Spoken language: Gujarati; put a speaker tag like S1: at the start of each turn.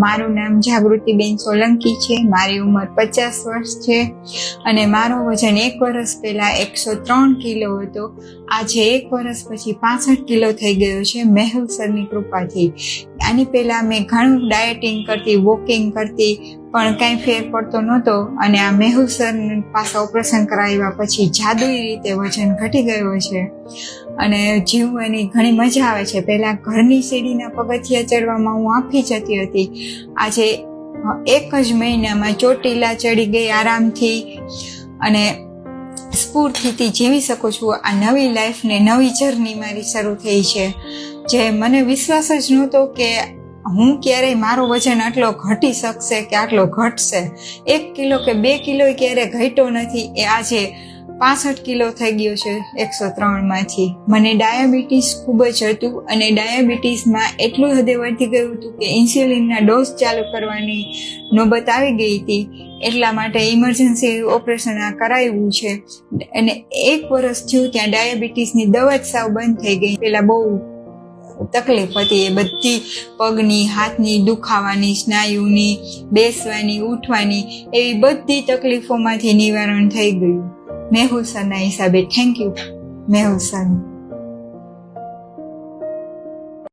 S1: મારું નામ જાગૃતિબેન સોલંકી છે, મારી ઉંમર 50 વર્ષ છે અને મારો વજન 1 વર્ષ પહેલા 103 કિલો હતો. આજે 1 વર્ષ પછી 65 કિલો થઈ ગયો છે મેહુલ સરની કૃપાથી. આની પહેલા મેં ઘણું ડાયટિંગ કરતી, વોકિંગ કરતી, પણ કાંઈ ફેર પડતો નહોતો અને આ મેહુલ સર પાસે ઓપરેશન કરાવ્યા પછી જાદુઈ રીતે વજન ઘટી ગયો છે અને જીવવાની ઘણી મજા આવે છે. પહેલા ઘરની સીડીના પગથિયા ચડવામાં હું હાંફી જતી હતી. આજે 1 જ મહિનામાં ચોટીલા ચડી ગઈ આરામથી અને સ્ફૂર્તિથી જીવી શકું છું. આ નવી લાઈફને, નવી જર્ની મારી શરૂ થઈ છે, જે મને વિશ્વાસ જ નહોતો કે હું ક્યારેય મારો વજન આટલો ઘટી શકશે કે આટલો ઘટશે. 1 કિલો કે 2 કિલો ક્યારે ઘટ્યો નથી. એ આજે 65 કિલો થઈ ગયો છે 103 માંથી. મને ડાયાબિટીસ ખૂબ જ હતું અને ડાયાબિટીસમાં એટલું હદે વધી ગયું હતું કે ઇન્સ્યુલિનના ડોઝ ચાલુ કરવાની નોબત આવી ગઈ હતી. એટલા માટે ઇમરજન્સી ઓપરેશન આ કરાવ્યું છે અને 1 વર્ષ થયું ત્યાં ડાયાબિટીસની દવા જ સાવ બંધ થઈ ગઈ. પહેલાં બહુ તકલીફ હતી, એ બધી પગની, હાથની, દુખાવાની, સ્નાયુની, બેસવાની, ઉઠવાની, એવી બધી તકલીફોમાંથી નિવારણ થઈ ગયું મેહુલ સરના હિસાબે. Thank you Mehul sir.